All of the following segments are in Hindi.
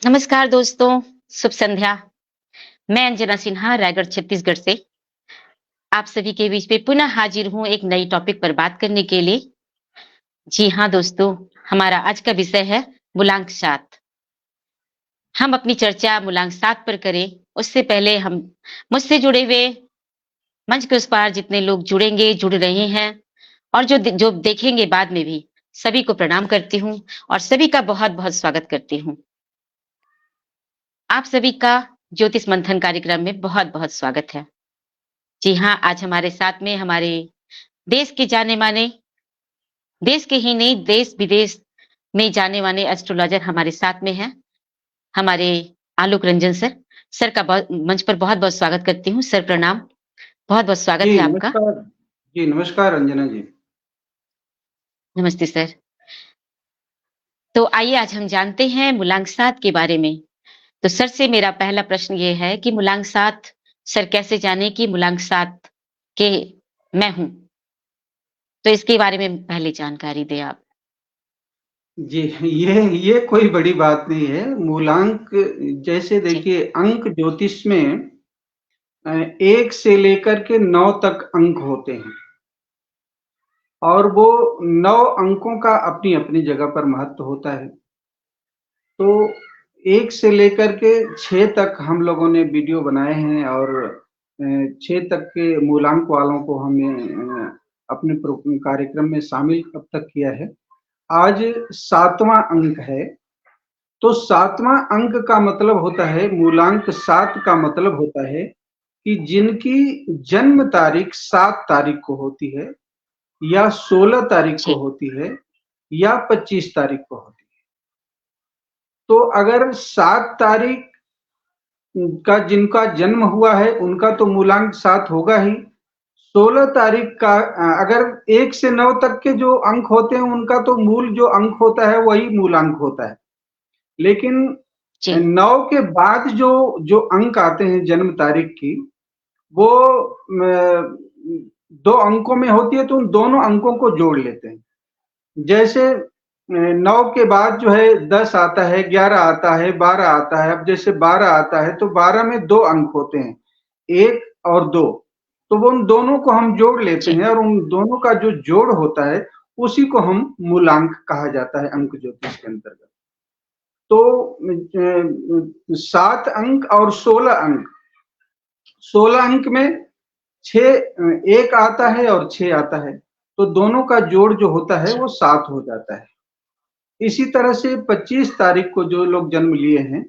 नमस्कार दोस्तों, शुभ संध्या। मैं अंजना सिन्हा रायगढ़ छत्तीसगढ़ से आप सभी के बीच में पुनः हाजिर हूँ एक नई टॉपिक पर बात करने के लिए। जी हाँ दोस्तों, हमारा आज का विषय है मूलांक सात। हम अपनी चर्चा मूलांक सात पर करें, उससे पहले हम मुझसे जुड़े हुए मंच के उस पार जितने लोग जुड़ेंगे, जुड़ रहे हैं और जो देखेंगे बाद में भी, सभी को प्रणाम करती हूँ और सभी का बहुत-बहुत स्वागत करती हूँ। आप सभी का ज्योतिष मंथन कार्यक्रम में बहुत-बहुत स्वागत है। जी हाँ, आज हमारे साथ में हमारे देश के जाने-माने, देश के ही नहीं देश-विदेश में जाने-माने एस्ट्रोलॉजर हमारे साथ में हैं, हमारे आलोक रंजन सर। सर का मंच पर बहुत-बहुत स्वागत करती हूँ। सर प्रणाम, बहुत-बहुत स्वागत जी, है आपका। नमस्कार। जी, नमस्कार अंजना जी। नमस्ते सर। तो आइए आज हम जानते हैं मूलांक सात के बारे में। तो सर से मेरा पहला प्रश्न ये है कि मूलांक सात सर कैसे जाने कि मूलांक सात के मैं हूँ? तो इसके बारे में पहले जानकारी दें आप। जी, ये कोई बड़ी बात नहीं है। मूलांक जैसे जी, देखिए अंक ज्योतिष में 1 से लेकर के 9 तक अंक होते हैं और वो 9 अंकों का अपनी-अपनी जगह पर महत्व होता है। तो 1 से लेकर के 6 तक हम लोगों ने वीडियो बनाए हैं और 6 तक के मूलांक वालों को हमने अपने कार्यक्रम में शामिल अब तक किया है। आज 7वां अंक है, तो 7वां अंक का मतलब होता है मूलांक 7 का मतलब होता है कि जिनकी जन्म तारीख 7 तारीख को होती है या 16 तारीख को जी, होती है या 25 तारीख को होती है। तो अगर 7 तारीख का जिनका जन्म हुआ है, उनका तो मूलांक 7 होगा ही। 16 तारीख का अगर 1 से 9 तक के जो अंक होते हैं, उनका तो मूल जो अंक होता है, वही मूलांक होता है। लेकिन जी, 9 के बाद जो जो अंक आते हैं जन्म तारीख की, वो 2 अंकों में होती है, तो उन दोनों अंकों को जोड़ लेते हैं। जैसे 9 के बाद जो है 10 आता है, 11 आता है, 12 आता है। अब जैसे 12 आता है, तो 12 में 2 अंक होते हैं, 1 और 2। तो वो उन दोनों को हम जोड़ लेते जी, हैं और उन दोनों का जो जोड़ होता है, उसी को हम मूलांक कहा जाता है अंक ज्योतिष के अंतर्गत। तो 7 अंक और 16 अंक, 16 अंक में 6 1 आता है और 6 आता है, तो दोनों का जोड़ जो होता है जी, वो 7 हो जाता है। इसी तरह से 25 तारीख को जो लोग जन्म लिए हैं,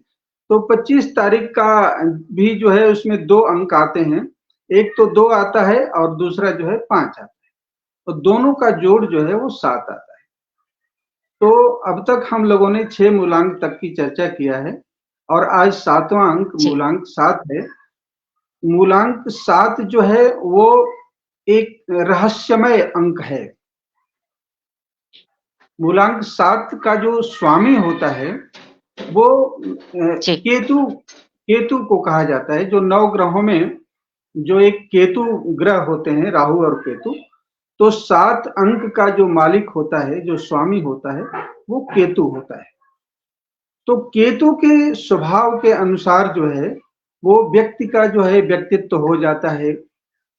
तो 25 तारीख का भी जो है उसमें 2 अंक आते हैं, एक तो 2 आता है और दूसरा जो है 5 आता है, तो दोनों का जोड़ जो है वो 7 आता है। तो अब तक हम लोगों ने 6 मूलांक तक की चर्चा किया है और आज 7वां अंक जी, मूलांक 7 है। मूलांक 7 जो है वो एक रहस्यमय अंक है। मूलांक 7 का जो स्वामी होता है, वो जी, केतु को कहा जाता है, जो 9 ग्रहों में जो एक केतु ग्रह होते हैं, राहु और केतु, तो 7 अंक का जो मालिक होता है, जो स्वामी होता है, वो केतु होता है। तो केतु के स्वभाव के अनुसार जो है, वो व्यक्ति का जो है व्यक्तित्व हो जाता है।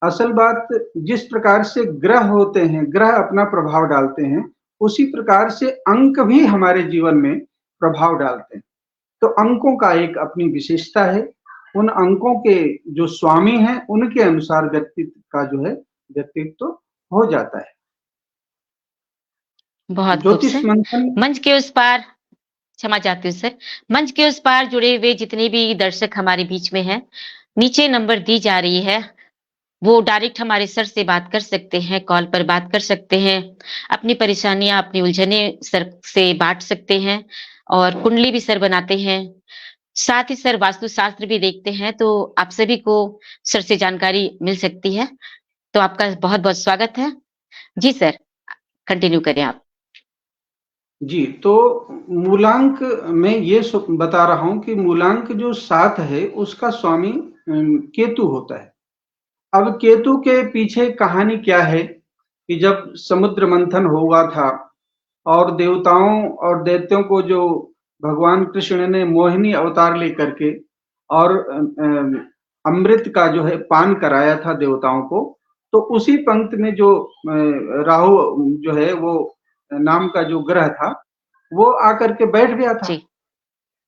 असल बात जिस प्रकार से ग्रह होते हैं, ग्रह अपना प्रभाव डालते हैं, उसी प्रकार से अंक भी हमारे जीवन में प्रभाव डालते हैं। तो अंकों का एक अपनी विशेषता है। उन अंकों के जो स्वामी हैं, उनके अनुसार व्यक्तित्व का जो है व्यक्तित्व हो जाता है। बहुत खूब ज्योतिष सर। मंथन। मंच के उस पार क्षमा चाहती हूँ सर। मंच के उस पार जुड़े हुए जितने भी दर्शक हमारे बीच में हैं, नीचे नंबर दी जा रही है, वो डायरेक्ट हमारे सर से बात कर सकते हैं, कॉल पर बात कर सकते हैं, अपनी परेशानियाँ, अपनी उलझनें सर से बाँट सकते हैं और कुंडली भी सर बनाते हैं। साथ ही सर वास्तुशास्त्र भी देखते हैं, तो आप सभी को सर से जानकारी मिल सकती है। तो आपका बहुत-बहुत स्वागत है। जी सर, कंटिन्यू करें आप। जी, तो मूलांक मैं ये बता रहा हूँ कि मूलांक जो 7 है, उसका स्वामी केतु होता है। अब केतु के पीछे कहानी क्या है कि जब समुद्र मंथन हुआ था और देवताओं और दैत्यों को जो भगवान कृष्ण ने मोहिनी अवतार लेकर के और अमृत का जो है पान कराया था देवताओं को, तो उसी पंक्ति में जो राहु जो है वो नाम का जो ग्रह था, वो आकर के बैठ गया था। जी,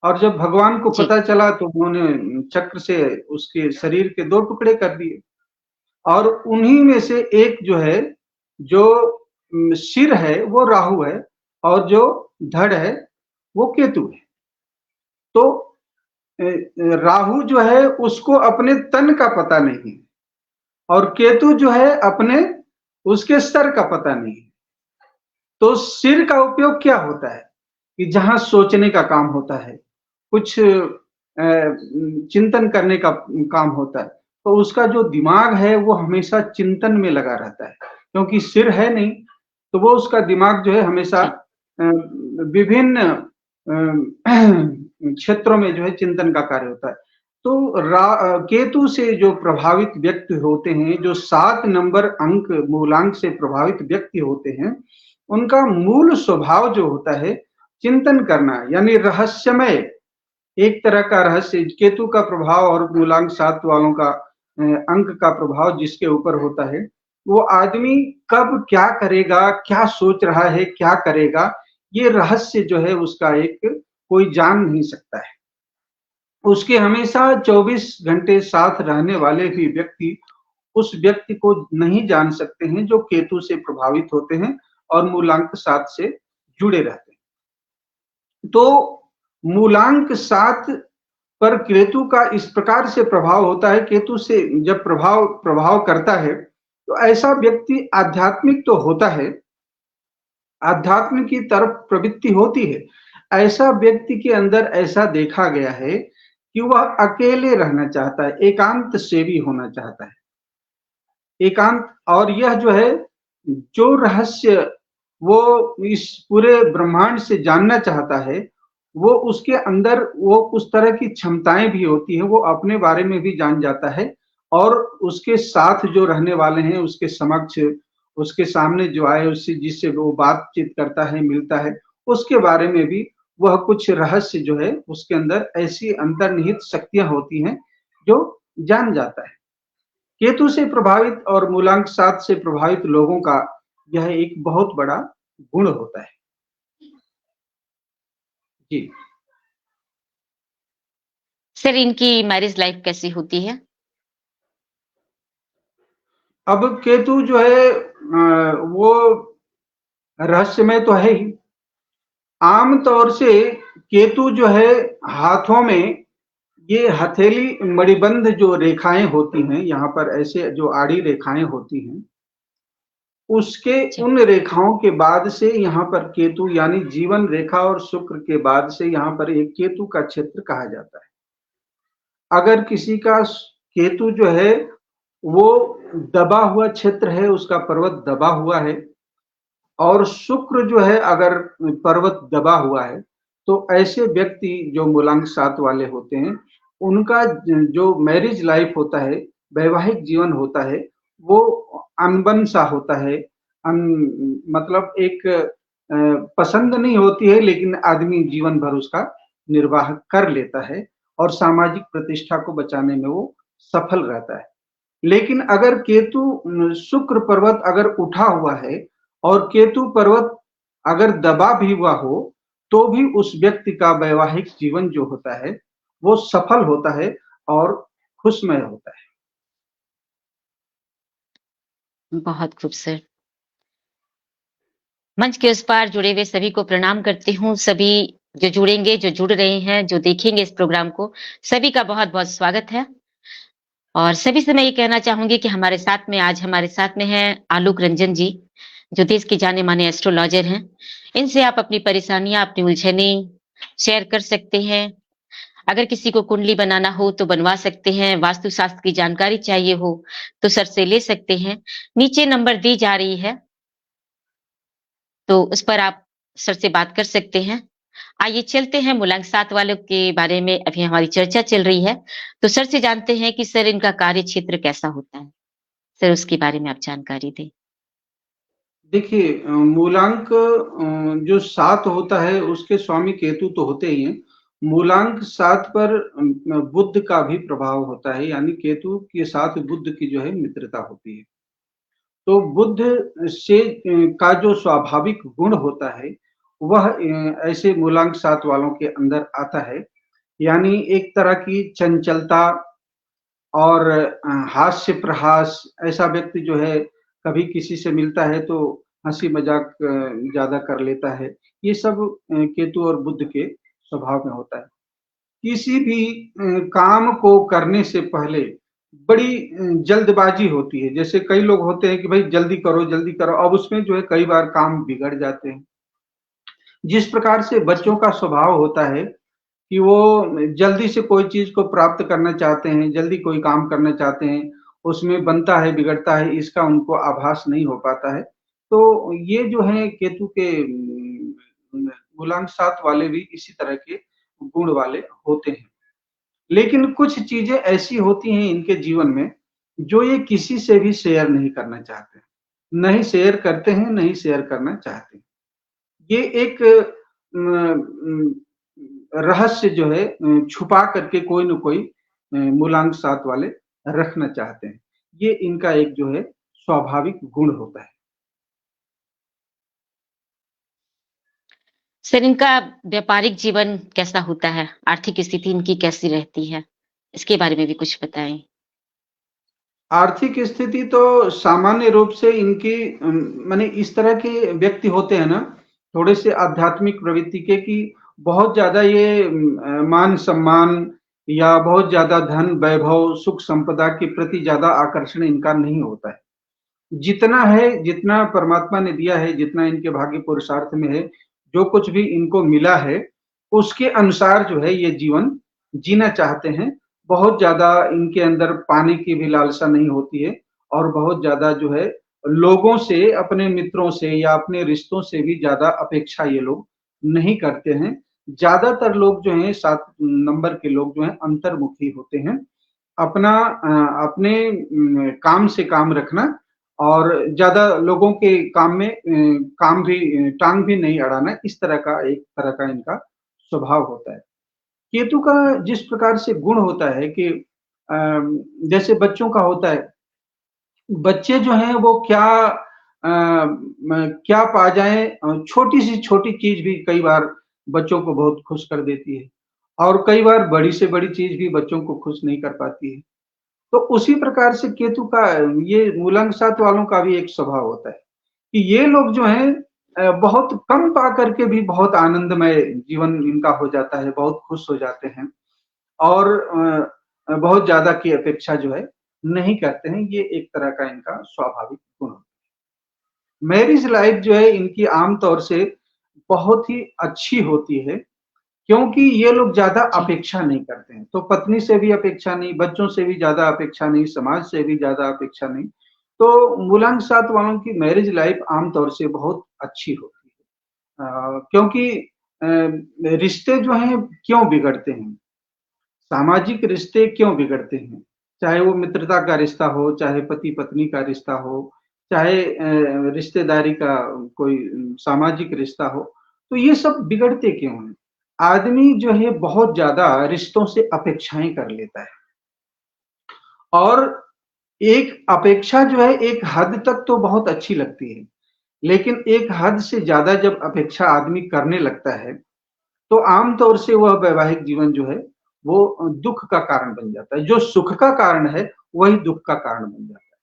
और जब भगवान को जी, पता चला तो उन्होंने चक्र से उसके शरीर के 2 टुकड़े कर दिए और उन्हीं में से एक जो है, जो सिर है वो राहु है और जो धड़ है वो केतु है। तो राहु जो है उसको अपने तन का पता नहीं और केतु जो है अपने उसके सर का पता नहीं। तो सिर का उपयोग क्या होता है कि जहां सोचने का काम होता है, कुछ चिंतन करने का काम होता है, तो उसका जो दिमाग है वो हमेशा चिंतन में लगा रहता है, क्योंकि सिर है नहीं, तो वो उसका दिमाग जो है हमेशा जी, विभिन्न क्षेत्रों में जो है चिंतन का कार्य होता है। तो केतु से जो प्रभावित व्यक्ति होते हैं, जो 7 नंबर अंक मूलांक से प्रभावित व्यक्ति होते हैं, उनका मूल स्वभाव जो होता है चिंतन करना, यानी रहस्यमय एक तरह का रहस्य। केतु का प्रभाव और मूलांक 7 वालों का अंक का प्रभाव जिसके ऊपर होता है, वो आदमी कब क्या करेगा, क्या सोच रहा है, क्या करेगा, ये रहस्य जो है उसका एक कोई जान नहीं सकता है। उसके हमेशा 24 घंटे साथ रहने वाले भी व्यक्ति उस व्यक्ति को नहीं जान सकते हैं जो केतु से प्रभावित होते हैं और मूलांक 7 से जुड़े रहते हैं। तो मूलांक 7 पर केतु का इस प्रकार से प्रभाव होता है, केतु से जब प्रभाव करता है, तो ऐसा व्यक्ति आध्यात्मिक तो होता है, आध्यात्म की तरफ प्रवृत्ति होती है। ऐसा व्यक्ति के अंदर ऐसा देखा गया है कि वह अकेले रहना चाहता है, एकांत सेवी होना चाहता है। एकांत, और यह जो है, जो रहस्य वो इस पूरे ब्रह्मांड से जानना चाहता है, वो उसके अंदर वो उस तरह की क्षमताएं भी होती हैं, वो अपने बारे में भी जान जाता है और उसके साथ जो रहने वाले हैं उसके समक्ष, उसके सामने जो आए उससे जिससे वो बातचीत करता है, मिलता है, उसके बारे में भी वह कुछ रहस्य जो है उसके अंदर ऐसी अंतर्निहित शक्तियां होती हैं जो जान जाता है। केतु से प्रभावित और मूलांक 7 से प्रभावित लोगों का यह एक बहुत बड़ा गुण होता है। जी। सर इनकी मैरिज लाइफ कैसी होती है? अब केतु जो है वो रहस्यमय तो है ही। आम तौर से केतु जो है हाथों में ये हथेली मणिबंध जो रेखाएं होती हैं, यहाँ पर ऐसे जो आड़ी रेखाएं होती हैं, उसके जी, उन रेखाओं के बाद से यहाँ पर केतु, यानी जीवन रेखा और शुक्र के बाद से यहाँ पर एक केतु का क्षेत्र कहा जाता है। अगर किसी का केतु जो है वो दबा हुआ क्षेत्र है, उसका पर्वत दबा हुआ है, और शुक्र जो है अगर पर्वत दबा हुआ है, तो ऐसे व्यक्ति जो मूलांक 7 वाले होते हैं, उनका जो मैरिज लाइफ होता है, वैवाहिक जीवन होता है, वो अनबन सा होता है। मतलब एक पसंद नहीं होती है, लेकिन आदमी जीवन भर उसका निर्वाह कर लेता है और सामाजिक प्रतिष्ठा को बचाने में वो सफल रहता है। लेकिन अगर केतु शुक्र पर्वत अगर उठा हुआ है और केतु पर्वत अगर दबा भी हुआ हो, तो भी उस व्यक्ति का वैवाहिक जीवन जो होता है वो सफल होता है और खुशमय होता है। बहुत खूब सर। मंच के उस पार जुड़े हुए सभी को प्रणाम करती हूँ। सभी जो जुड़ेंगे, जो जुड़ रहे हैं, जो देखेंगे इस प्रोग्राम को, सभी का बहुत-बहुत स्वागत है। और सभी से मैं ये कहना चाहूँगी कि हमारे साथ में हैं आलोक रंजन जी, जो देश के जाने-माने एस्ट्रोलॉजर हैं। इनसे आप अपनी परेशानियाँ, अपनी उलझनें शेयर कर सकते हैं। अगर किसी को कुंडली बनाना हो तो बनवा सकते हैं, वास्तुशास्त्र की जानकारी चाहिए हो तो सर से ले सकते हैं। नीचे नंबर दी जा रही है, तो उस पर आप सर से बात कर सकते हैं। आइए चलते हैं मूलांक 7 वालों के बारे में अभी हमारी चर्चा चल रही है, तो सर से जानते हैं कि सर इनका कार्य क्षेत्र कैसा होता है? सर उसके बारे में आप जानकारी दें। देखिए मूलांक जो 7 होता है उसके स्वामी केतु तो होते ही हैं। मूलांक 7 पर बुध का भी प्रभाव होता है, यानी केतु के साथ बुध की जो है मित्रता होती है। तो बुध से का जो स्वाभाविक गुण होता है, वह ऐसे मूलांक 7 वालों के अंदर आता है। यानी एक तरह की चंचलता और हास्य प्रहास, ऐसा व्यक्ति जो है कभी किसी से मिलता है तो हँसी-मज़ाक ज़्यादा कर लेता है। ये सब केतु और बुध के स्वभाव में होता है। किसी भी काम को करने से पहले बड़ी जल्दबाज़ी होती है। जैसे कई लोग होते हैं कि भई जल्दी करो, अब उसमें जो है कई बार काम बिगड़ जाते हैं। जिस प्रकार से बच्चों का स्वभाव होता है कि वो जल्दी से कोई चीज़ को प्राप्त करना चाहते हैं, जल्दी कोई काम करना चाहते हैं, उसमें बनता है, बिगड़ता है, इसका उनको आभास नहीं हो पाता है। तो ये जो है केतु के मूलांक 7 वाले भी इसी तरह के गुण वाले होते हैं। लेकिन कुछ चीज़ें ऐसी होती हैं इनके जीवन में, जो ये किसी से भी शेयर नहीं करना चाहते। नहीं शेयर करते हैं, नहीं शेयर करना चाहते। ये एक रहस्य जो है छुपा करके कोई न कोई मूलांक 7 वाले रखना चाहते हैं। ये इनका एक जो है स्वाभाविक गुण होता है। सर, इनका व्यापारिक जीवन कैसा होता है? आर्थिक स्थिति इनकी कैसी रहती है? इसके बारे में भी कुछ बताएँ। आर्थिक स्थिति तो सामान्य रूप से इनकी माने इस तरह के व्यक्ति होते हैं ना, थोड़े से आध्यात्मिक प्रवृत्ति के कि बहुत ज़्यादा ये मान-सम्मान या बहुत ज़्यादा धन, वैभव, सुख-संपदा के प्रति ज़्यादा आकर्षण इनका नहीं होता है। जितना है, जितना परमात्मा ने दिया है, जितना इनके भाग्य पुरुषार्थ में है, जो कुछ भी इनको मिला है, उसके अनुसार जो है ये जीवन जीना चाहते हैं। बहुत ज़्यादा इनके अंदर पाने की भी लालसा नहीं होती है और बहुत ज़्यादा जो है लोगों से, अपने मित्रों से या अपने रिश्तों से भी ज़्यादा अपेक्षा ये लोग नहीं करते हैं। ज़्यादातर लोग जो हैं 7 नंबर के लोग जो हैं अंतर्मुखी होते हैं। अपना अपने काम से काम रखना और ज़्यादा लोगों के काम में काम भी टाँग भी नहीं अड़ाना, इस तरह का एक तरह का इनका स्वभाव होता है। केतु का जिस प्रकार से गुण होता है कि जैसे बच्चों का होता है, बच्चे जो हैं वो क्या क्या पा जाएँ छोटी से छोटी चीज़ भी कई बार बच्चों को बहुत खुश कर देती है और कई बार बड़ी से बड़ी चीज़ भी बच्चों को खुश नहीं कर पाती है। तो उसी प्रकार से केतु का ये मूलांक 7 वालों का भी एक स्वभाव होता है कि ये लोग जो हैं बहुत कम पा करके भी बहुत आनंदमय जीवन इनका हो जाता है, बहुत खुश हो जाते हैं और बहुत ज़्यादा की अपेक्षा जो है नहीं करते हैं। ये एक तरह का इनका स्वाभाविक गुण होता है। मैरिज लाइफ जो है इनकी आम तौर से बहुत ही अच्छी होती है क्योंकि ये लोग ज़्यादा जी। अपेक्षा नहीं करते हैं। तो पत्नी से भी अपेक्षा नहीं, बच्चों से भी ज़्यादा अपेक्षा नहीं, समाज से भी ज़्यादा अपेक्षा नहीं। तो मूलांक 7 वालों की मैरिज लाइफ आम तौर से बहुत अच्छी होती है। क्योंकि रिश्ते जो हैं क्यों बिगड़ते हैं? सामाजिक रिश्ते क्यों बिगड़ते हैं? चाहे वो मित्रता का रिश्ता हो, चाहे पति-पत्नी का रिश्ता हो, चाहे रिश्तेदारी का कोई सामाजिक रिश्ता हो, तो ये सब बिगड़ते क्यों हैं? आदमी जो है बहुत ज़्यादा रिश्तों से अपेक्षाएँ कर लेता है और एक अपेक्षा जो है एक हद तक तो बहुत अच्छी लगती है, लेकिन एक हद से ज़्यादा जब अपेक्षा आदमी करने लगता है, तो आम तौर से वह वैवाहिक जीवन जो है, वो दुःख का कारण बन जाता है। जो सुख का कारण है, वही दुःख का कारण बन जाता है।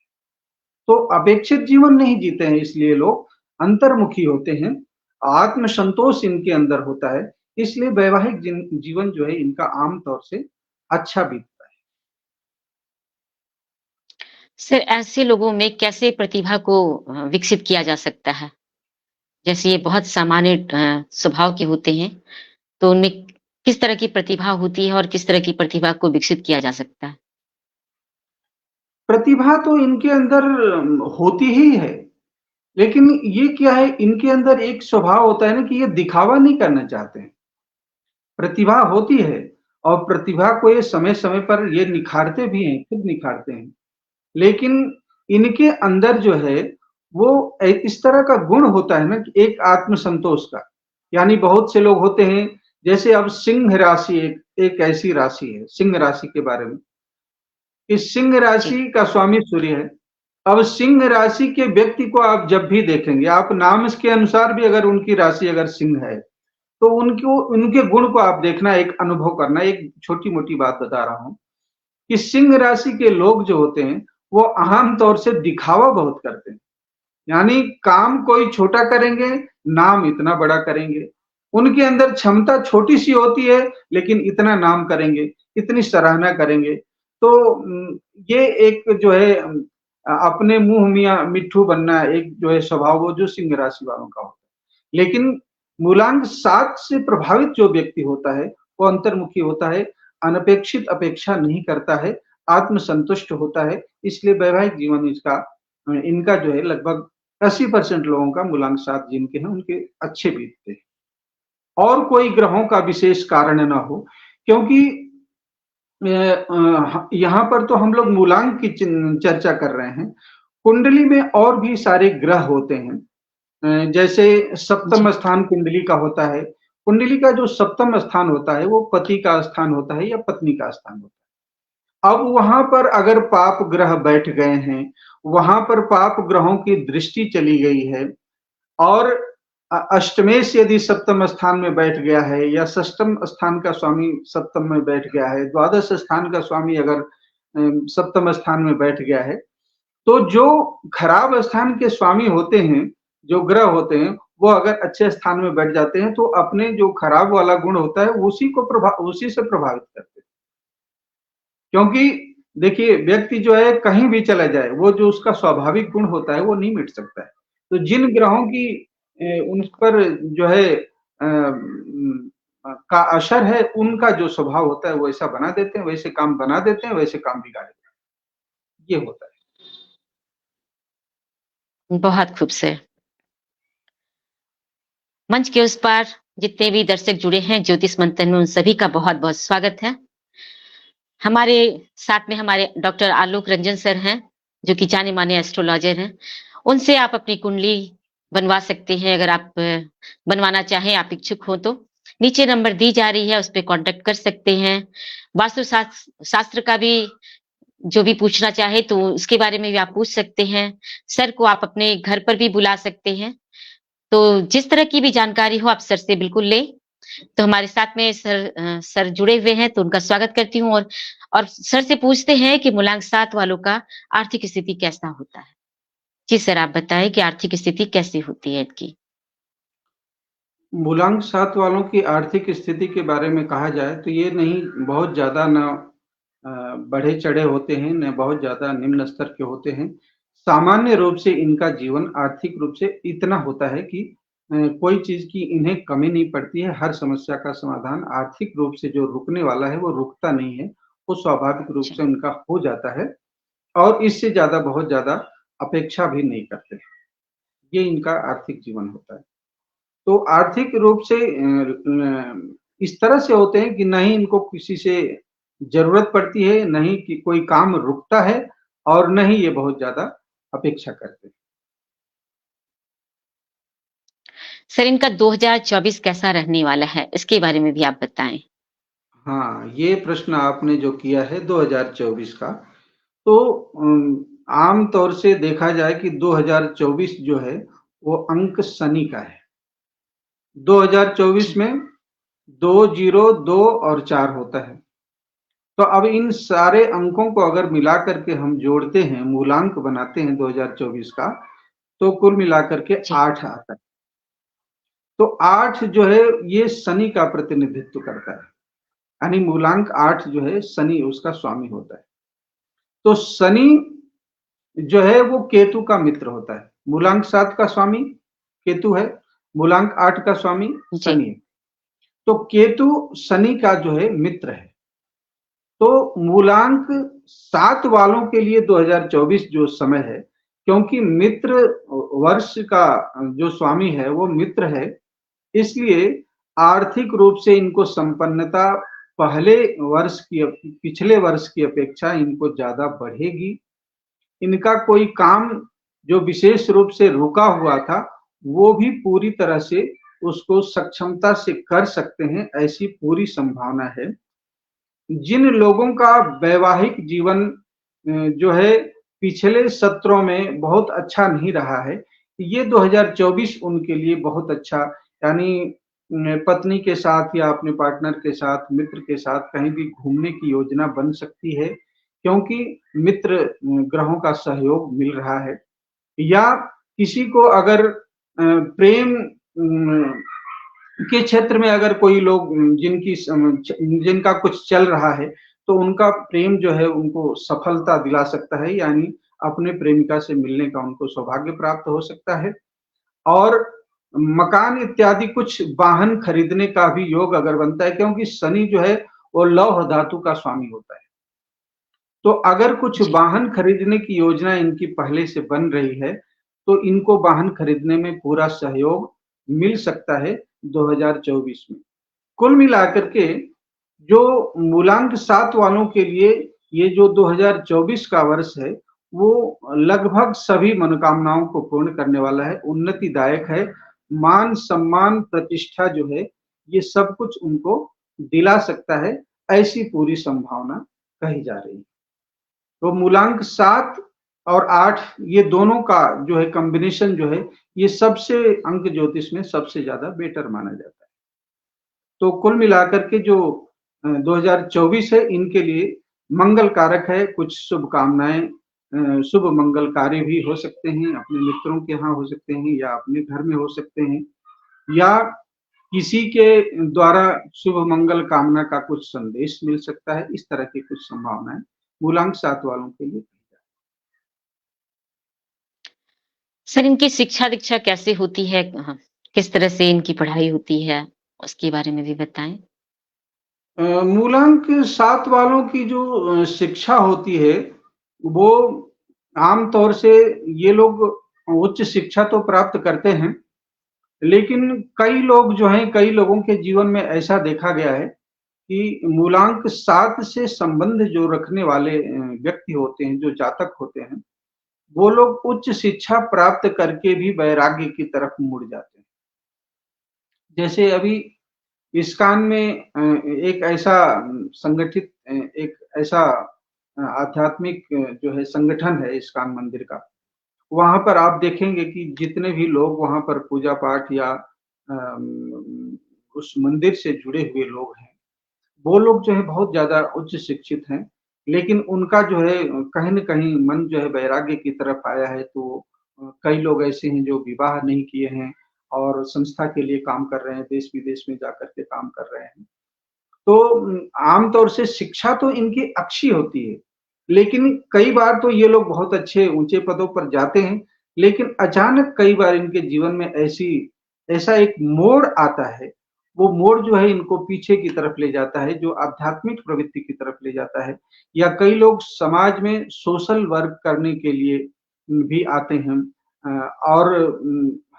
तो अपेक्षित जीवन नहीं जीते हैं इसलिए लोग, अंतर्मुखी होते हैं, आत्म-संतोष इनके अंदर होता है, इसलिए वैवाहिक जीवन जो है इनका आम तौर से अच्छा बीतता है। सर, ऐसे लोगों में कैसे प्रतिभा को विकसित किया जा सकता है? जैसे ये बहुत सामान्य स्वभाव के होते हैं, तो उनमें किस तरह की प्रतिभा होती है और किस तरह की प्रतिभा को विकसित किया जा सकता है? प्रतिभा तो इनके अंदर होती ही है, लेकिन ये क्या है, इनके अंदर एक स्वभाव होता है ना कि ये दिखावा नहीं करना चाहते हैं। प्रतिभा होती है और प्रतिभा को ये समय-समय पर ये निखारते भी हैं, खुद निखारते हैं। लेकिन इनके अंदर जो है, वो इस तरह का गुण होता है ना कि एक आत्मसंतोष का। यानी बहुत से लोग होते हैं, जैसे अब सिंह राशि एक ऐसी राशि है, सिंह राशि के बारे में। इस सिंह जी, राशि का स्वामी सूर्य है। अब सिंह राशि के व्यक्ति को आप जब भी देखेंगे, आप नाम के अनुसार भी अगर उनकी राशि अगर सिंह है, तो उनको उनके गुण को आप देखना, एक अनुभव करना। एक छोटी-मोटी बात बता रहा हूँ कि सिंह राशि के लोग जो होते हैं, वो आम तौर से दिखावा बहुत करते हैं। यानी काम कोई छोटा करेंगे, नाम इतना बड़ा करेंगे। उनके अंदर क्षमता छोटी-सी होती है, लेकिन इतना नाम करेंगे, इतनी सराहना करेंगे। तो ये एक जो है अपने मुँह मियाँ मिट्ठू बनना एक जो है स्वभाव, वो जो सिंह राशि वालों का होता है। लेकिन मूलांक 7 से प्रभावित जो व्यक्ति होता है, वो अंतर्मुखी होता है, अनपेक्षित अपेक्षा नहीं करता है, आत्मसंतुष्ट होता है। इसलिए वैवाहिक जीवन इनका जो है लगभग 80% लोगों का मूलांक 7 जिनके हैं, उनके अच्छे बीतते हैं। और कोई ग्रहों का विशेष कारण ना हो, क्योंकि यहाँ पर तो हम लोग मूलांक की चर्चा कर रहे हैं। कुंडली में और भी सारे ग्रह होते हैं। जैसे सप्तम जी, स्थान कुंडली का होता है। कुंडली का जो सप्तम स्थान होता है, वो पति का स्थान होता है या पत्नी का स्थान होता है। अब वहाँ पर अगर पाप ग्रह बैठ गए हैं, वहाँ पर पाप ग्रहों की दृष्टि चली गई है और अष्टमेश यदि सप्तम स्थान में बैठ गया है या षष्ठम स्थान का स्वामी सप्तम में बैठ गया है, द्वादश स्थान का स्वामी अगर सप्तम स्थान में बैठ गया है, तो जो खराब स्थान के स्वामी होते हैं, जो ग्रह होते हैं, वो अगर अच्छे स्थान में बैठ जाते हैं, तो अपने जो खराब वाला गुण होता है, उसी से प्रभावित करते हैं। क्योंकि देखिए, व्यक्ति जो है कहीं भी चला जाए, वो जो उसका स्वाभाविक गुण होता है, वो नहीं मिट सकता है। तो जिन ग्रहों की उन पर जो है का असर है, उनका जो स्वभाव होता है, वो ऐसा बना देते हैं, वैसे काम बना देते हैं, वैसे काम बिगाड़ देते हैं। ये होता है। बहुत खूब सर। मंच के उस पार जितने भी दर्शक जुड़े हैं ज्योतिष मंथन में, उन सभी का बहुत-बहुत स्वागत है। हमारे साथ में हमारे डॉक्टर आलोक रंजन सर हैं, जो कि जाने-माने एस्ट्रोलॉजर हैं। उनसे आप अपनी कुंडली बनवा सकते हैं, अगर आप बनवाना चाहें, आप इच्छुक हो तो। नीचे नंबर दी जा रही है, उस पे कॉन्टैक्ट कर सकते हैं। वास्तु शास्त्र का भी जो भी पूछना चाहे, तो उसके बारे में भी आप पूछ सकते हैं। सर को आप अपने घर पर भी बुला सकते हैं। तो जिस तरह की भी जानकारी हो, आप सर से बिल्कुल लें। तो हमारे साथ में सर जुड़े हुए हैं, तो उनका स्वागत करती हूँ और सर से पूछते हैं कि मूलांक 7 वालों का आर्थिक स्थिति कैसा होता है? जी सर, आप बताएँ कि आर्थिक स्थिति कैसी होती है इनकी? मूलांक 7 वालों की आर्थिक स्थिति के बारे में कहा जाए, तो ये नहीं बहुत ज़्यादा ना बढ़े-चढ़े होते हैं, न बहुत ज़्यादा निम्न स्तर के होते हैं। सामान्य रूप से इनका जीवन आर्थिक रूप से इतना होता है कि कोई चीज़ की इन्हें कमी नहीं पड़ती है। हर समस्या का समाधान आर्थिक रूप से जो रुकने वाला है, वो रुकता नहीं है। वो स्वाभाविक रूप अच्छा, से उनका हो जाता है और इससे ज़्यादा बहुत ज़्यादा अपेक्षा भी नहीं करते। ये इनका आर्थिक जीवन होता है। तो आर्थिक रूप से इस तरह से होते हैं कि ना ही इनको किसी से ज़रूरत पड़ती है, ना ही कि कोई काम रुकता है और ना ही ये बहुत ज़्यादा अपेक्षा करते हैं। सर इनका 2024 कैसा रहने वाला है? इसके बारे में भी आप बताएँ। हाँ, ये प्रश्न आपने जो किया है 2024 का, तो आम तौर से देखा जाए कि 2024 जो है, वो अंक शनि का है। 2024 जी, में 2, 0, 2 और 4 होता है। तो अब इन सारे अंकों को अगर मिलाकर के हम जोड़ते हैं, मूलांक बनाते हैं 2024 का, तो कुल मिलाकर के जी, 8 आता है। तो 8 जो है ये शनि का प्रतिनिधित्व करता है। यानी मूलांक 8 जो है शनि उसका स्वामी होता है। तो शनि जो है वो केतु का मित्र होता है। मूलांक 7 का स्वामी केतु है, मूलांक 8 का स्वामी जी। शनि है। तो केतु शनि का जो है मित्र है। तो मूलांक 7 वालों के लिए 2024 जो समय है, क्योंकि मित्र वर्ष का जो स्वामी है वो मित्र है, इसलिए आर्थिक रूप से इनको संपन्नता पहले पिछले वर्ष की अपेक्षा इनको ज़्यादा बढ़ेगी। इनका कोई काम जो विशेष रूप से रुका हुआ था, वो भी पूरी तरह से उसको सक्षमता से कर सकते हैं, ऐसी पूरी संभावना है। जिन लोगों का वैवाहिक जीवन जो है पिछले सत्रों में बहुत अच्छा नहीं रहा है, ये 2024 उनके लिए बहुत अच्छा, यानी पत्नी के साथ या अपने पार्टनर के साथ, मित्र के साथ कहीं भी घूमने की योजना बन सकती है, क्योंकि मित्र ग्रहों का सहयोग मिल रहा है। या किसी को अगर प्रेम के क्षेत्र में अगर कोई लोग जिनका कुछ चल रहा है, तो उनका प्रेम जो है उनको सफलता दिला सकता है, यानी अपने प्रेमिका से मिलने का उनको सौभाग्य प्राप्त हो सकता है। और मकान इत्यादि कुछ वाहन खरीदने का भी योग अगर बनता है, क्योंकि शनि जो है वो लौह धातु का स्वामी होता है। तो अगर कुछ जी, वाहन खरीदने की योजना इनकी पहले से बन रही है, तो इनको वाहन खरीदने में पूरा सहयोग मिल सकता है 2024 में। कुल मिलाकर के जो मूलांक 7 वालों के लिए ये जो 2024 का वर्ष है, वो लगभग सभी मनोकामनाओं को पूर्ण करने वाला है, उन्नतिदायक है। मान-सम्मान, प्रतिष्ठा जो है, ये सब कुछ उनको दिला सकता है, ऐसी पूरी संभावना कही जा रही है। तो मूलांक 7 और 8 ये दोनों का जो है कॉम्बिनेशन जो है, ये सबसे अंक ज्योतिष में सबसे ज़्यादा बेटर माना जाता है। तो कुल मिलाकर के जो 2024 है इनके लिए मंगल कारक है, कुछ शुभकामनाएँ शुभ मंगल कार्य भी हो सकते हैं, अपने मित्रों के यहाँ हो सकते हैं या अपने घर में हो सकते हैं, या किसी के द्वारा शुभ मंगल कामना का कुछ संदेश मिल सकता है, इस तरह की कुछ संभावनाएँ मूलांक 7 वालों के लिए। सर इनकी शिक्षा-दीक्षा कैसे होती है? किस तरह से इनकी पढ़ाई होती है? उसके बारे में भी बताएँ। मूलांक 7 वालों की जो शिक्षा होती है, वो आम तौर से ये लोग उच्च शिक्षा तो प्राप्त करते हैं, लेकिन कई लोग जो हैं, कई लोगों के जीवन में ऐसा देखा गया है कि मूलांक 7 से संबंध जो रखने वाले व्यक्ति होते हैं, जो जातक होते हैं, वो लोग उच्च शिक्षा प्राप्त करके भी वैराग्य की तरफ मुड़ जाते हैं। जैसे अभी इस्कॉन में एक ऐसा संगठित एक ऐसा आध्यात्मिक जो है संगठन है इस्कॉन मंदिर का। वहाँ पर आप देखेंगे कि जितने भी लोग वहाँ पर पूजा-पाठ या उस मंदिर से जुड़े हुए लोग हैं, वो लोग जो है बहुत ज़्यादा उच्च शिक्षित हैं, लेकिन उनका जो है कहीं न कहीं मन जो है वैराग्य की तरफ आया है, तो कई लोग ऐसे हैं जो विवाह नहीं किए हैं और संस्था के लिए काम कर रहे हैं, देश-विदेश में जाकर के काम कर रहे हैं। तो आम तौर से शिक्षा तो इनकी अच्छी होती है, लेकिन कई बार तो ये लोग बहुत अच्छे ऊँचे पदों पर जाते हैं, लेकिन अचानक कई बार इनके जीवन में ऐसा एक मोड़ आता है, वो मोड़ जो है इनको पीछे की तरफ ले जाता है, जो आध्यात्मिक प्रवृत्ति की तरफ ले जाता है, या कई लोग समाज में सोशल वर्क करने के लिए भी आते हैं। और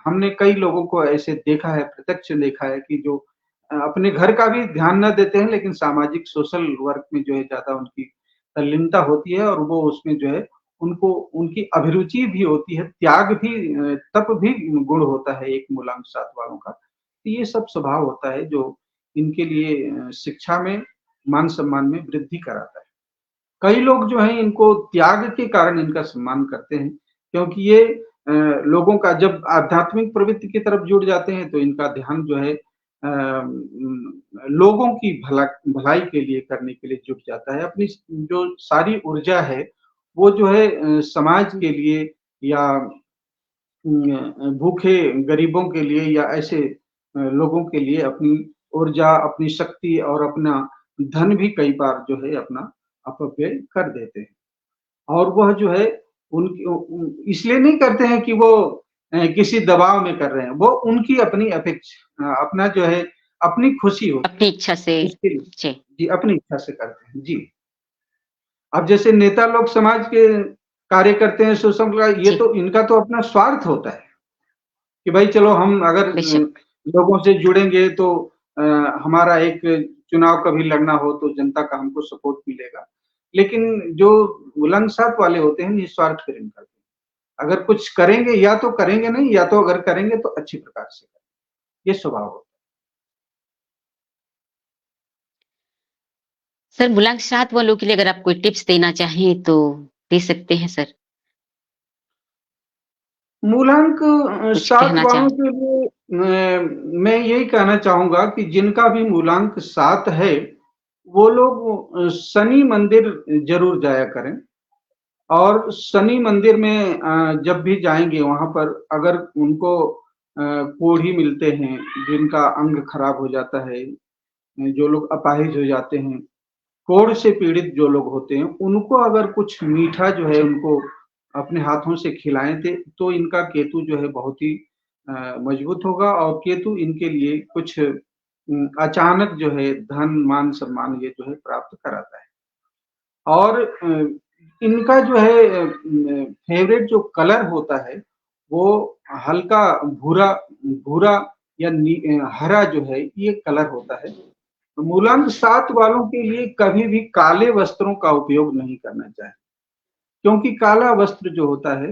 हमने कई लोगों को ऐसे देखा है, प्रत्यक्ष देखा है कि जो अपने घर का भी ध्यान न देते हैं, लेकिन सामाजिक सोशल वर्क में जो है ज़्यादा उनकी तल्लीनता होती है और वो उसमें जो है उनको उनकी अभिरुचि भी होती है, त्याग भी तप भी गुण होता है एक मूलांक 7 वालों का। तो ये सब स्वभाव होता है जो इनके लिए शिक्षा में, मान-सम्मान में वृद्धि कराता है। कई लोग जो हैं इनको त्याग के कारण इनका सम्मान करते हैं, क्योंकि ये लोगों का जब आध्यात्मिक प्रवृत्ति की तरफ जुड़ जाते हैं, तो इनका ध्यान जो है लोगों की भलाई के लिए करने के लिए जुट जाता है। अपनी जो सारी ऊर्जा है, वो जो है समाज के लिए या भूखे गरीबों के लिए या ऐसे लोगों के लिए अपनी ऊर्जा, अपनी शक्ति और अपना धन भी कई बार जो है अपना अपव्यय कर देते हैं। और वह जो है उनकी इसलिए नहीं करते हैं कि वो किसी दबाव में कर रहे हैं, वो उनकी अपनी अपना जो है अपनी खुशी होती अपनी इच्छा से है, इसके लिए जी, जी, अपनी इच्छा से करते हैं। जी। अब जैसे नेता लोग समाज के कार्य करते हैं, सोशल का ये जी, तो इनका तो अपना स्वार्थ होता है, कि भाई चलो हम अगर बेशक। लोगों से जुड़ेंगे तो अ, हमारा एक चुनाव कभी लड़ना हो तो जनता का हमको सपोर्ट मिलेगा। लेकिन जो उलंघ साथ वाले होते हैं निस्वार्थ प्रेम करते हैं। अगर कुछ करेंगे या तो करेंगे नहीं, या तो अगर करेंगे तो अच्छी प्रकार से करेंगे। ये स्वभाव होता सर मूलांक 7 वालों के लिए अगर आप कोई टिप्स देना चाहें तो दे सकते हैं सर। है। मूलांक कुछ 7 कहना वालों चाहें? के लिए मैं यही कहना चाहूँगा कि जिनका भी मूलांक 7 है, वो लोग शनि मंदिर ज़रूर जाया करें। और शनि मंदिर में जब भी जाएँगे वहाँ पर अगर उनको कोढ़ी मिलते हैं, जिनका अंग खराब हो जाता है, जो लोग अपाहिज हो जाते हैं, कोढ़ से पीड़ित जो लोग होते हैं, उनको अगर कुछ मीठा जो है उनको अपने हाथों से खिलाएँ थे, तो इनका केतु जो है बहुत ही मजबूत होगा और केतु इनके लिए कुछ अचानक जो है धन, मान, सम्मान ये जो है प्राप्त कराता है। और इनका जो है फेवरेट जो कलर होता है, वो हल्का भूरा भूरा या हरा जो है ये कलर होता है। तो मूलांक 7 वालों के लिए कभी भी काले वस्त्रों का उपयोग नहीं करना चाहिए, क्योंकि काला वस्त्र जो होता है,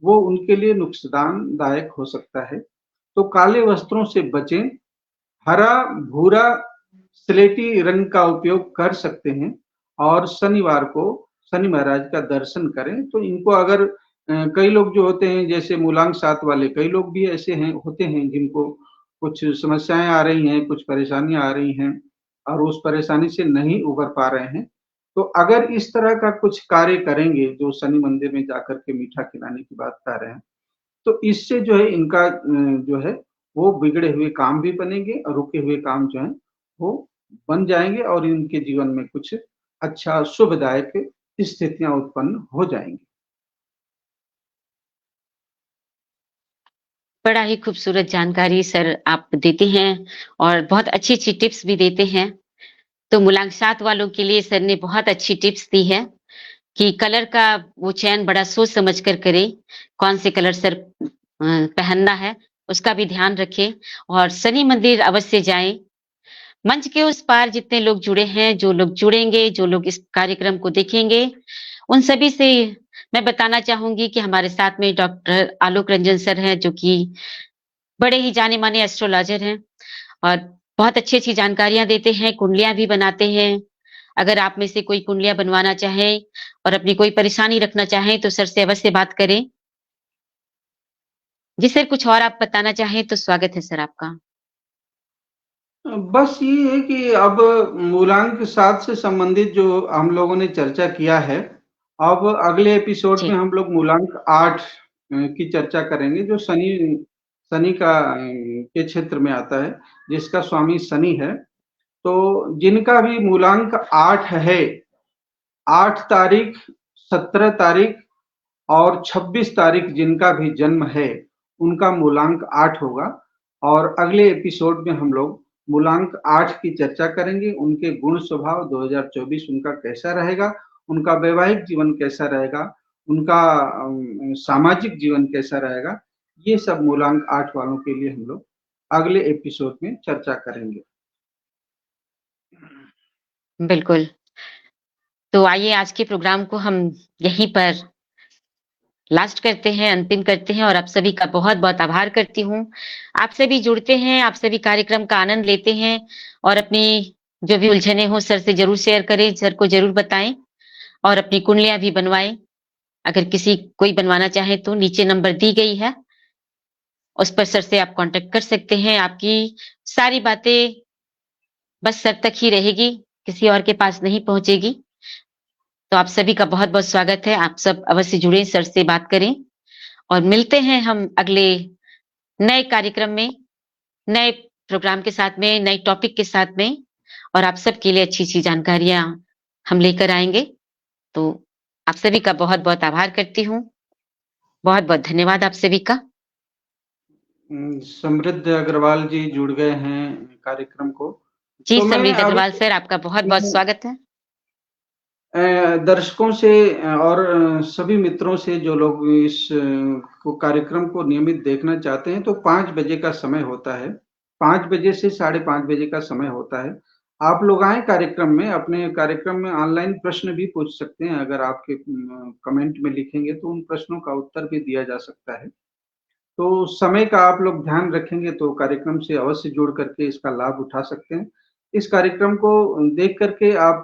वो उनके लिए नुकसानदायक हो सकता है। तो काले वस्त्रों से बचें। हरा, भूरा, स्लेटी रंग का उपयोग कर सकते हैं और शनिवार को शनि महाराज का दर्शन करें। तो इनको अगर कई लोग जो होते हैं जैसे मूलांक 7 वाले कई लोग भी ऐसे हैं होते हैं जिनको कुछ समस्याएँ आ रही हैं, कुछ परेशानियाँ आ रही हैं और उस परेशानी से नहीं उभर पा रहे हैं। तो अगर इस तरह का कुछ कार्य करेंगे, जो शनि मंदिर में जाकर के मीठा खिलाने की बात कर रहे हैं, तो इससे जो है इनका जो है वो बिगड़े हुए काम भी बनेंगे और रुके हुए काम जो हैं वो बन जाएँगे और इनके जीवन में कुछ अच्छा शुभदायक स्थितियाँ उत्पन्न हो जाएँगी। बड़ा ही खूबसूरत जानकारी सर आप देते हैं और बहुत अच्छी-अच्छी टिप्स भी देते हैं। तो मूलांक 7 वालों के लिए सर ने बहुत अच्छी टिप्स दी है कि कलर का वो चयन बड़ा सोच समझ कर करें। कौन से कलर सर पहनना है, उसका भी ध्यान रखें और शनि मंदिर अवश्य जाएँ। मंच के उस पार जितने लोग जुड़े हैं, जो लोग जुड़ेंगे, जो लोग इस कार्यक्रम को देखेंगे, उन सभी से मैं बताना चाहूँगी कि हमारे साथ में डॉक्टर आलोक रंजन सर हैं, जो कि बड़े ही जाने-माने एस्ट्रोलॉजर हैं और बहुत अच्छी-अच्छी जानकारियाँ देते हैं, कुंडलियाँ भी बनाते हैं। अगर आप में से कोई कुंडलियाँ बनवाना चाहे और अपनी कोई परेशानी रखना चाहें, तो सर से अवश्य बात करें। जी सर, कुछ और आप बताना चाहें तो स्वागत है सर आपका। बस ये है कि अब मूलांक 7 से संबंधित जो हम लोगों ने चर्चा किया है, अब अगले एपिसोड में जी, हम लोग मूलांक 8 की चर्चा करेंगे जो शनि शनि का के क्षेत्र में आता है, जिसका स्वामी शनि है। तो जिनका भी मूलांक 8 है, 8 तारीख, 17 तारीख और 26 तारीख जिनका भी जन्म है, उनका मूलांक 8 होगा और अगले एपिसोड में हम लोग मूलांक 8 की चर्चा करेंगे। उनके गुण स्वभाव 2024 उनका कैसा रहेगा, उनका वैवाहिक जीवन कैसा रहेगा, उनका सामाजिक जीवन कैसा रहेगा, ये सब मूलांक 8 वालों के लिए हम लोग अगले एपिसोड में चर्चा करेंगे। बिल्कुल। तो आइए आज के प्रोग्राम को हम यहीं पर लास्ट करते हैं, अंतिम करते हैं और आप सभी का बहुत-बहुत आभार करती हूँ। आप सभी जुड़ते हैं, आप सभी कार्यक्रम का आनंद लेते हैं और अपनी जो भी उलझनें हों सर से ज़रूर शेयर करें, सर को ज़रूर बताएँ और अपनी कुंडलियाँ भी बनवाएँ। अगर किसी कोई बनवाना चाहे तो नीचे नंबर दी गई है, उस पर सर से आप कॉन्टैक्ट कर सकते हैं। आपकी सारी बातें बस सर तक ही रहेगी, किसी और के पास नहीं पहुँचेगी। तो आप सभी का बहुत-बहुत स्वागत है। आप सब अवश्य जुड़ें, सर से बात करें और मिलते हैं हम अगले नए कार्यक्रम में, नए प्रोग्राम के साथ में, नए टॉपिक के साथ में और आप सबके लिए अच्छी-अच्छी जानकारियाँ हम लेकर आएँगे। तो आप सभी का बहुत-बहुत आभार करती हूँ। बहुत-बहुत धन्यवाद आप सभी का। समृद्ध अग्रवाल जी जुड़ गए हैं कार्यक्रम को। जी, तो मैं समृद्ध अभी अग्रवाल सर आपका बहुत-बहुत स्वागत है। दर्शकों से और सभी मित्रों से जो लोग इस को कार्यक्रम को नियमित देखना चाहते हैं तो 5 बजे का समय होता है। 5 बजे से साढ़े 5 बजे का समय होता है। आप लोग आए कार्यक्रम में, अपने कार्यक्रम में ऑनलाइन प्रश्न भी पूछ सकते हैं। अगर आपके कमेंट में लिखेंगे तो उन प्रश्नों का उत्तर भी दिया जा सकता है। तो समय का आप लोग ध्यान रखेंगे तो कार्यक्रम से अवश्य जुड़ करके इसका लाभ उठा सकते हैं। इस कार्यक्रम को देख करके आप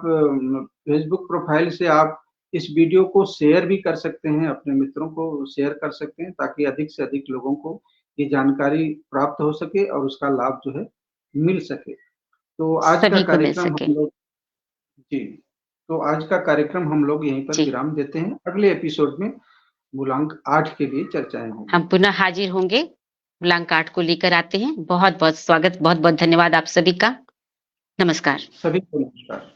फेसबुक प्रोफाइल से आप इस वीडियो को शेयर भी कर सकते हैं, अपने मित्रों को शेयर कर सकते हैं ताकि अधिक से अधिक लोगों को ये जानकारी प्राप्त हो सके और उसका लाभ जो है मिल सके। तो आज का सभी को मिल कार्यक्रम सके। हम लोग जी, तो आज का कार्यक्रम हम लोग यहीं पर जी, विराम देते हैं। अगले एपिसोड में मूलांक 8 के लिए चर्चाएँ होंगी। हम पुनः हाजिर होंगे, मूलांक 8 को लेकर आते हैं। बहुत-बहुत स्वागत, बहुत-बहुत धन्यवाद आप सभी का। नमस्कार। सभी को नमस्कार।